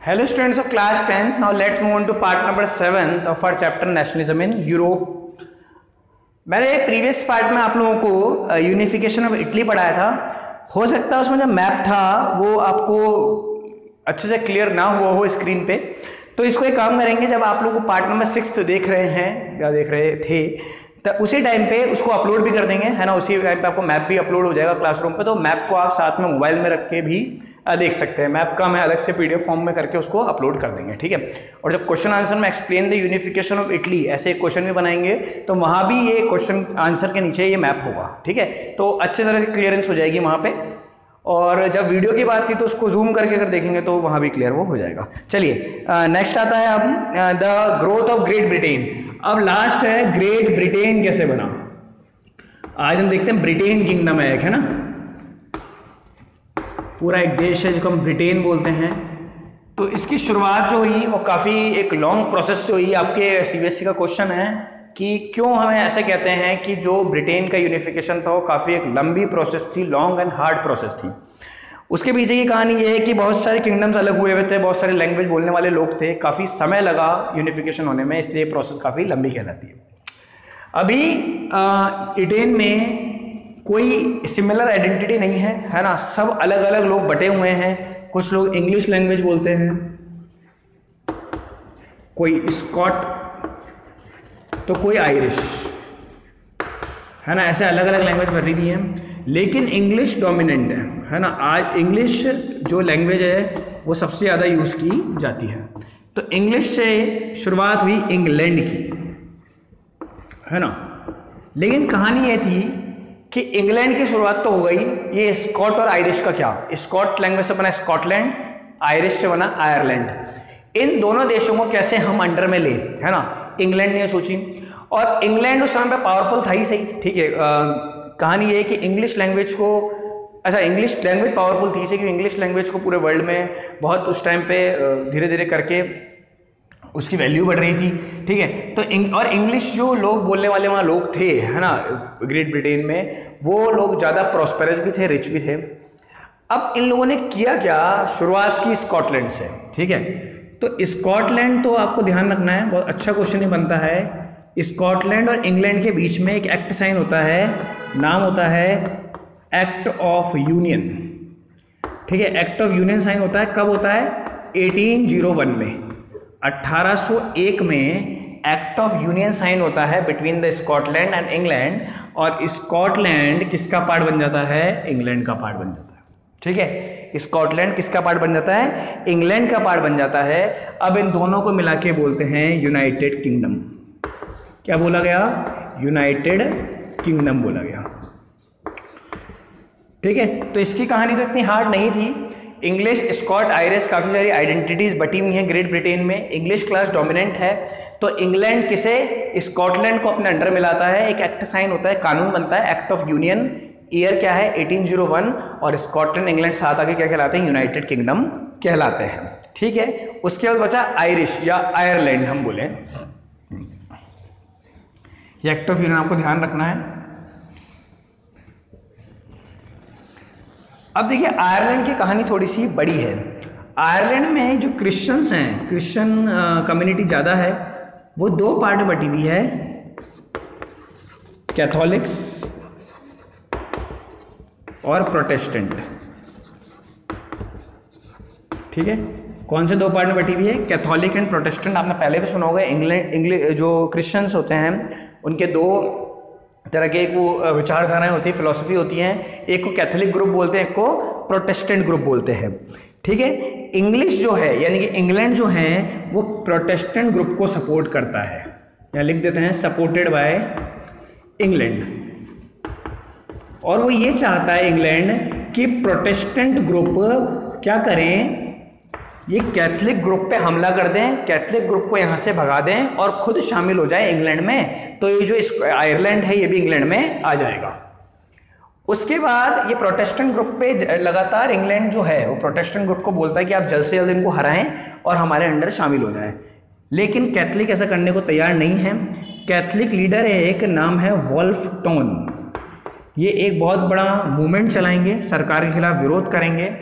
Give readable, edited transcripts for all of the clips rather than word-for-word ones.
Hello students of class 10. Now let's move on to part number 7 of our chapter Nationalism in Europe. मैंने previous part में आप लोगों को unification of Italy पढ़ाया था। हो सकता है उसमें जो मैप था वो आपको अच्छे से क्लियर ना हुआ हो स्क्रीन पे, तो इसको एक काम करेंगे, जब आप लोग पार्ट नंबर 6 देख रहे हैं या देख रहे थे तो उसी टाइम पे उसको अपलोड भी कर देंगे, है ना। उसी टाइम पे आपको मैप भी अपलोड हो जाएगा क्लासरूम पे, तो मैप को आप साथ में मोबाइल में रख के भी देख सकते हैं। मैप का मैं अलग से पीडीएफ फॉर्म में करके उसको अपलोड कर देंगे, ठीक है। और जब क्वेश्चन आंसर में explain the unification of Italy ऐसे एक क्वेश्चन भी बनाएंगे तो वहां भी ये क्वेश्चन आंसर के नीचे ये मैप होगा, ठीक है। तो अच्छे तरह से क्लियरेंस हो जाएगी वहां पे। और जब वीडियो की बात थी तो उसको जूम करके अगर देखेंगे तो वहां भी क्लियर वो हो जाएगा। चलिए नेक्स्ट आता है अब the growth of great Britain. अब लास्ट है ग्रेट ब्रिटेन कैसे बना। आज हम देखते हैं ब्रिटेन किंगडम है एक, है ना, पूरा एक देश है जिसको हम ब्रिटेन बोलते हैं। तो इसकी शुरुआत जो हुई वो काफ़ी एक लॉन्ग प्रोसेस जो हुई, आपके सीबीएसई का क्वेश्चन है कि क्यों हमें ऐसे कहते हैं कि जो ब्रिटेन का यूनिफिकेशन था वो काफ़ी एक लंबी प्रोसेस थी, लॉन्ग एंड हार्ड प्रोसेस थी। उसके पीछे की कहानी ये है कि बहुत सारे किंगडम्स अलग हुए हुए थे, बहुत सारे लैंग्वेज बोलने वाले लोग थे, काफ़ी समय लगा यूनिफिकेशन होने में, इसलिए प्रोसेस काफ़ी लंबी कहलाती है। अभी ब्रिटेन में कोई सिमिलर आइडेंटिटी नहीं है, है ना। सब अलग अलग लोग बटे हुए हैं। कुछ लोग इंग्लिश लैंग्वेज बोलते हैं, कोई स्कॉट तो कोई आयरिश, है ना। ऐसे अलग अलग लैंग्वेज भरी हुई हैं, लेकिन इंग्लिश डोमिनेंट है ना। आज इंग्लिश जो लैंग्वेज है वो सबसे ज़्यादा यूज़ की जाती है। तो इंग्लिश से शुरुआत हुई इंग्लैंड की, है ना। लेकिन कहानी ये थी कि इंग्लैंड की शुरुआत तो हो गई, ये स्कॉट और आयरिश का क्या, स्कॉट लैंग्वेज से बना स्कॉटलैंड, आयरिश से बना आयरलैंड। इन दोनों देशों को कैसे हम अंडर में ले, है ना। इंग्लैंड ने सोची, और इंग्लैंड उस समय पे पावरफुल था ही सही, ठीक है। कहानी ये है कि इंग्लिश लैंग्वेज को, अच्छा इंग्लिश लैंग्वेज पावरफुल थी क्योंकि इंग्लिश लैंग्वेज को पूरे वर्ल्ड में बहुत उस टाइम पे धीरे धीरे करके उसकी वैल्यू बढ़ रही थी, ठीक है। तो और इंग्लिश जो लोग बोलने वाले वहाँ लोग थे, है ना, ग्रेट ब्रिटेन में, वो लोग ज़्यादा प्रॉस्पेरस भी थे, रिच भी थे। अब इन लोगों ने किया क्या, शुरुआत की स्कॉटलैंड से, ठीक है। तो स्कॉटलैंड, तो आपको ध्यान रखना है, बहुत अच्छा क्वेश्चन ही बनता है। स्कॉटलैंड और इंग्लैंड के बीच में एक एक्ट साइन होता है, नाम होता है एक्ट ऑफ यूनियन, ठीक है। एक्ट ऑफ यूनियन साइन होता है, कब होता है, 1801 में, 1801 में एक्ट ऑफ यूनियन साइन होता है between the Scotland and England. और स्कॉटलैंड किसका पार्ट बन जाता है, इंग्लैंड का पार्ट बन जाता है, ठीक है। स्कॉटलैंड किसका पार्ट बन जाता है, इंग्लैंड का पार्ट बन जाता है। अब इन दोनों को मिला के बोलते हैं यूनाइटेड किंगडम। क्या बोला गया, यूनाइटेड किंगडम बोला गया, ठीक है। तो इसकी कहानी तो इतनी हार्ड नहीं थी। इंग्लिश, स्कॉट, आयरिश, काफ़ी सारी आइडेंटिटीज बटी हुई हैं ग्रेट ब्रिटेन में। इंग्लिश क्लास डोमिनेंट है, तो इंग्लैंड किसे, स्कॉटलैंड को अपने अंडर मिलाता है, एक एक्ट साइन होता है, कानून बनता है, एक्ट ऑफ यूनियन। ईयर क्या है, 1801, और स्कॉटलैंड इंग्लैंड साथ आके क्या कहलाते हैं, यूनाइटेड किंगडम कहलाते हैं, ठीक है। उसके बाद बचा आयरिश या आयरलैंड हम बोले। ये एक्ट ऑफ यूनियन आपको ध्यान रखना है। अब देखिए आयरलैंड की कहानी थोड़ी सी बड़ी है। आयरलैंड में जो क्रिश्चियंस हैं, क्रिश्चियन कम्युनिटी ज़्यादा है, वो दो पार्ट में बटी हुई है, कैथोलिक्स और प्रोटेस्टेंट, ठीक है। कौन से दो पार्ट में बटी हुई है, कैथोलिक एंड प्रोटेस्टेंट। आपने पहले भी सुना होगा, इंग्लिश जो क्रिश्चियंस होते हैं उनके दो तरह के, एक वो विचारधाराएं होती है, फिलॉसफी होती हैं, एक को कैथोलिक ग्रुप बोलते हैं, एक को प्रोटेस्टेंट ग्रुप बोलते हैं, ठीक है। इंग्लिश जो है यानी कि इंग्लैंड जो है वो प्रोटेस्टेंट ग्रुप को सपोर्ट करता है, यहाँ लिख देते हैं सपोर्टेड बाय इंग्लैंड। और वो ये चाहता है इंग्लैंड कि प्रोटेस्टेंट ग्रुप क्या करें, ये कैथलिक ग्रुप पे हमला कर दें, कैथलिक ग्रुप को यहाँ से भगा दें और खुद शामिल हो जाए इंग्लैंड में। तो ये जो आयरलैंड है ये भी इंग्लैंड में आ जाएगा। उसके बाद ये प्रोटेस्टेंट ग्रुप पे लगातार इंग्लैंड जो है वो प्रोटेस्टेंट ग्रुप को बोलता है कि आप जल्द से जल्द इनको हराएं और हमारे अंडर शामिल हो जाएं। लेकिन कैथलिक ऐसा करने को तैयार नहीं है। कैथलिक लीडर है एक, नाम है वोल्फ टोन। ये एक बहुत बड़ा मूवमेंट चलाएंगे, सरकार के खिलाफ विरोध करेंगे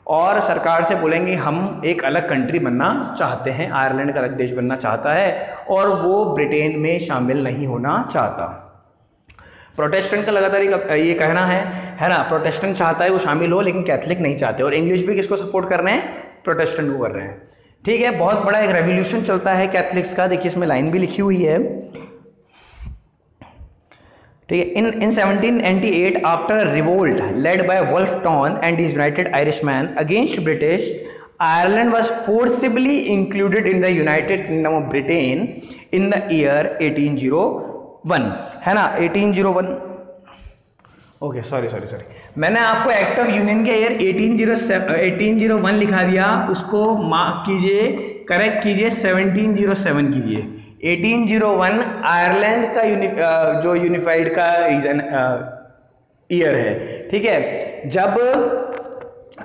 और सरकार से बोलेंगे हम एक अलग कंट्री बनना चाहते हैं, आयरलैंड का अलग देश बनना चाहता है और वो ब्रिटेन में शामिल नहीं होना चाहता। प्रोटेस्टेंट का लगातार ये कहना है ना, प्रोटेस्टेंट चाहता है वो शामिल हो लेकिन कैथलिक नहीं चाहते, और इंग्लिश भी किसको सपोर्ट कर रहे हैं, प्रोटेस्टेंट को कर रहे हैं। ठीक है, बहुत बड़ा एक रेवोल्यूशन चलता है कैथलिक्स का, देखिए इसमें लाइन भी लिखी हुई है। ठीक है, in 1798 after revolt led by Wolfe and his United Irishmen against British, Ireland was forcibly included in the United Kingdom of Britain in the year 1801, है ना 1801। ओके सॉरी, मैंने आपको एक्ट ऑफ यूनियन के ईयर 1801 लिखा दिया, उसको mark कीजिए, correct कीजिए, 1707 कीजिए। 1801 आयरलैंड का जो यूनिफाइड का रीजन ईयर है। ठीक है, जब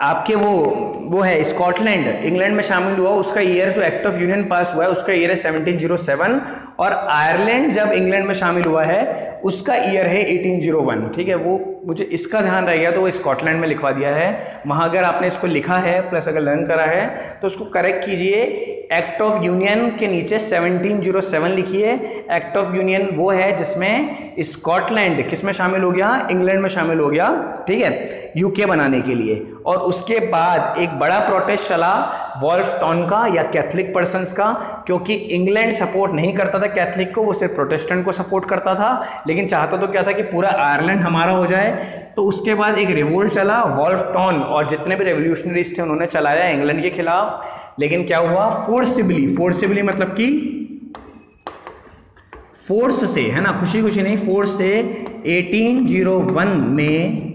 आपके वो है स्कॉटलैंड इंग्लैंड में शामिल हुआ, उसका ईयर जो एक्ट ऑफ यूनियन पास हुआ है उसका ईयर है 1707, और आयरलैंड जब इंग्लैंड में शामिल हुआ है उसका ईयर है 1801। ठीक है, वो मुझे इसका ध्यान रह गया तो वो स्कॉटलैंड में लिखवा दिया है। वहां अगर आपने इसको लिखा है प्लस अगर लर्न करा है तो उसको करेक्ट कीजिए, एक्ट ऑफ यूनियन के नीचे 1707 लिखिए। एक्ट ऑफ यूनियन वो है जिसमें स्कॉटलैंड किस में शामिल हो गया, इंग्लैंड में शामिल हो गया। ठीक है, यूके बनाने के लिए। और उसके बाद एक बड़ा प्रोटेस्ट चला वुल्फ टाउन का या कैथलिक पर्सन्स का, क्योंकि इंग्लैंड सपोर्ट नहीं करता था कैथलिक को, वो सिर्फ प्रोटेस्टेंट को सपोर्ट करता था, लेकिन चाहता तो क्या था कि पूरा आयरलैंड हमारा हो जाए। तो उसके बाद एक रिवोल्ट चला वुल्फ टाउन, और जितने भी रेवोल्यूशनरीज थे उन्होंने चलाया इंग्लैंड के खिलाफ। लेकिन क्या हुआ, फोर्सिबली मतलब कि फोर्स से, है ना, खुशी खुशी नहीं, फोर्स से 1801 में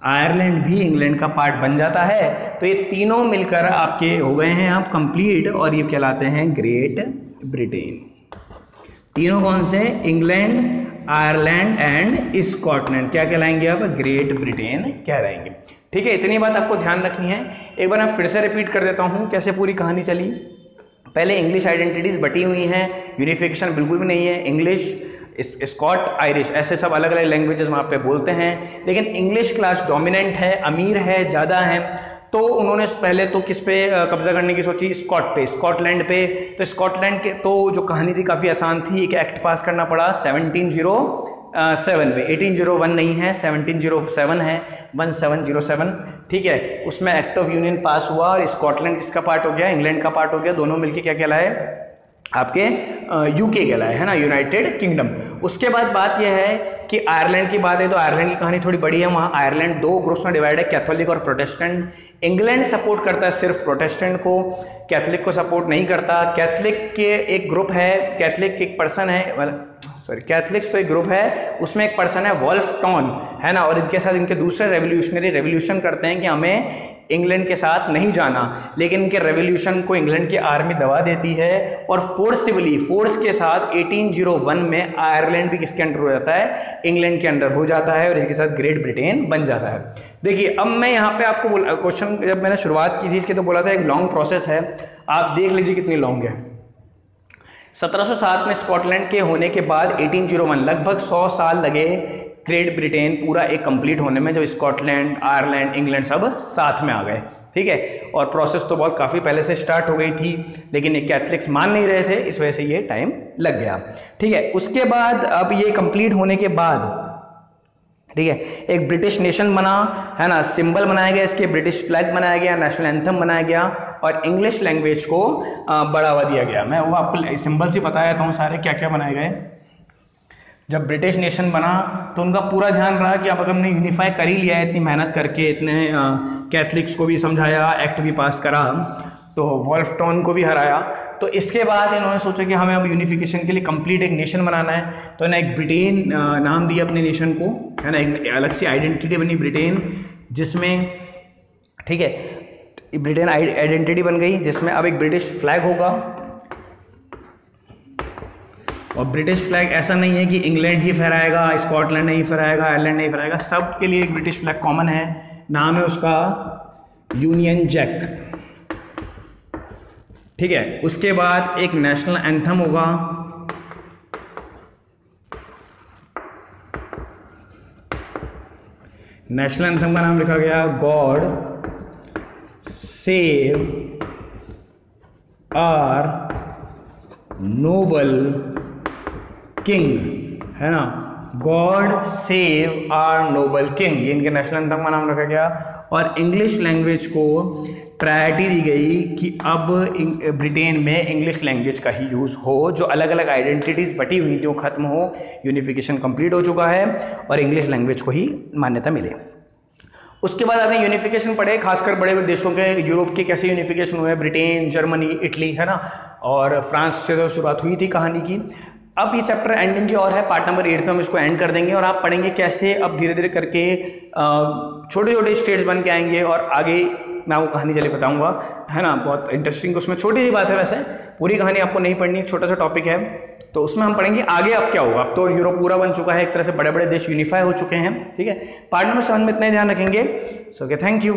आयरलैंड भी इंग्लैंड का पार्ट बन जाता है। तो ये तीनों मिलकर आपके हो गए हैं आप कंप्लीट, और ये कहलाते हैं ग्रेट ब्रिटेन। तीनों कौन से, इंग्लैंड, आयरलैंड एंड स्कॉटलैंड, क्या कहलाएंगे अब, ग्रेट ब्रिटेन कहलाएंगे। ठीक है, इतनी बात आपको ध्यान रखनी है। एक बार मैं फिर से रिपीट कर देता हूं कैसे पूरी कहानी चली। पहले इंग्लिश आइडेंटिटीज बटी हुई हैं, यूनिफिकेशन बिल्कुल भी नहीं है। इंग्लिश, स्कॉट, आयरिश, ऐसे सब अलग अलग लैंग्वेजेस वहाँ पे बोलते हैं, लेकिन इंग्लिश क्लास डोमिनेंट है, अमीर है, ज़्यादा है। तो उन्होंने पहले तो किस पे कब्जा करने की सोची, स्कॉटलैंड पे। तो स्कॉटलैंड के तो जो कहानी थी काफ़ी आसान थी, एक एक्ट पास करना पड़ा 1707 में। 1801 नहीं है, 1707 है, 1707। ठीक है, उसमें एक्ट ऑफ यूनियन पास हुआ और स्कॉटलैंड किसका पार्ट हो गया, इंग्लैंड का पार्ट हो गया। दोनों मिलके क्या कहलाए, आपके यूके कहलाए, है ना, यूनाइटेड किंगडम। उसके बाद बात यह है कि आयरलैंड की बात है तो आयरलैंड की कहानी थोड़ी बड़ी है। वहाँ आयरलैंड दो ग्रुप्स में डिवाइड है, कैथोलिक और प्रोटेस्टेंट। इंग्लैंड सपोर्ट करता है सिर्फ प्रोटेस्टेंट को, कैथलिक को सपोर्ट नहीं करता। कैथलिक के एक ग्रुप है, कैथलिक एक पर्सन है, कैथलिक्स तो एक ग्रुप है, उसमें एक पर्सन है वुल्फ टाउन, है ना, और इनके साथ इनके दूसरे रेवोल्यूशन करते हैं कि हमें इंग्लैंड के साथ नहीं जाना, लेकिन इनके रेवोल्यूशन को इंग्लैंड की आर्मी दबा देती है और फोर्स के साथ 1801 में आयरलैंड भी किसके अंडर हो जाता है, इंग्लैंड के अंडर हो जाता है, और इसके साथ ग्रेट ब्रिटेन बन जाता है। देखिए अब मैं यहाँ पे आपको क्वेश्चन जब मैंने शुरुआत की थी इसके तो बोला था एक लॉन्ग प्रोसेस है, आप देख लीजिए कितनी लॉन्ग है। 1707 में स्कॉटलैंड के होने के बाद 1801 लगभग 100 साल लगे ग्रेट ब्रिटेन पूरा एक कंप्लीट होने में, जब स्कॉटलैंड, आयरलैंड, इंग्लैंड सब साथ में आ गए। ठीक है, और प्रोसेस तो बहुत काफ़ी पहले से स्टार्ट हो गई थी, लेकिन ये कैथलिक्स मान नहीं रहे थे, इस वजह से ये टाइम लग गया। ठीक है, उसके बाद अब ये कंप्लीट होने के बाद, ठीक है, एक ब्रिटिश नेशन बना, है ना, सिंबल बनाया गया, इसके ब्रिटिश फ्लैग बनाया गया, नेशनल एंथम बनाया गया, और इंग्लिश लैंग्वेज को बढ़ावा दिया गया। मैं वो आपको सिंबल्स ही बताया था सारे क्या क्या बनाए गए। जब ब्रिटिश नेशन बना तो उनका पूरा ध्यान रहा कि अब अगर हमने यूनिफाई कर ही लिया है, इतनी मेहनत करके, इतने कैथलिक्स को भी समझाया, एक्ट भी पास करा, तो वुल्फ टाउन को भी हराया, तो इसके बाद इन्होंने सोचा कि हमें अब यूनिफिकेशन के लिए कंप्लीट एक नेशन बनाना है। तो इन्हें एक ब्रिटेन नाम दिया अपने नेशन को, है ना, एक अलग सी आइडेंटिटी बनी ब्रिटेन, जिसमें, ठीक है, ब्रिटेन आइडेंटिटी बन गई, जिसमें अब एक ब्रिटिश फ्लैग होगा। और ब्रिटिश फ्लैग ऐसा नहीं है कि इंग्लैंड ही फहराएगा, स्कॉटलैंड नहीं फहराएगा, आयरलैंड नहीं फहराएगा, सब के लिए एक ब्रिटिश फ्लैग कॉमन है। नाम है उसका यूनियन जैक। ठीक है, उसके बाद एक नेशनल एंथम होगा, नेशनल एंथम का नाम लिखा गया God save our noble king, है ना, God save our noble king, ये इनके नेशनल एंथम का नाम रखा गया। और इंग्लिश लैंग्वेज को प्रायोरिटी दी गई कि अब ब्रिटेन में इंग्लिश लैंग्वेज का ही यूज़ हो, जो अलग अलग आइडेंटिटीज़ बटी हुई थी वो खत्म हो, यूनिफिकेशन कंप्लीट हो चुका है और इंग्लिश लैंग्वेज को ही मान्यता मिले। उसके बाद आपने यूनिफिकेशन पढ़े, खासकर बड़े बड़े देशों के, यूरोप के कैसे यूनिफिकेशन हुए, ब्रिटेन, जर्मनी, इटली, है ना, और फ्रांस से तो शुरुआत हुई थी कहानी की। अब ये चैप्टर एंडिंग की और है, पार्ट नंबर 8 में हम इसको एंड कर देंगे और आप पढ़ेंगे कैसे अब धीरे धीरे करके छोटे छोटे स्टेट्स बन के आएंगे और आगे मैं आपको कहानी चले बताऊंगा, है ना, बहुत इंटरेस्टिंग। उसमें छोटी सी बात है, वैसे पूरी कहानी आपको नहीं पढ़नी, एक छोटा सा टॉपिक है, तो उसमें हम पढ़ेंगे आगे अब क्या होगा। अब तो यूरोप पूरा बन चुका है, एक तरह से बड़े बड़े देश यूनिफाई हो चुके हैं, ठीक है। पार्ट नंबर 7 में इतना ही ध्यान रखेंगे। So okay, thank you.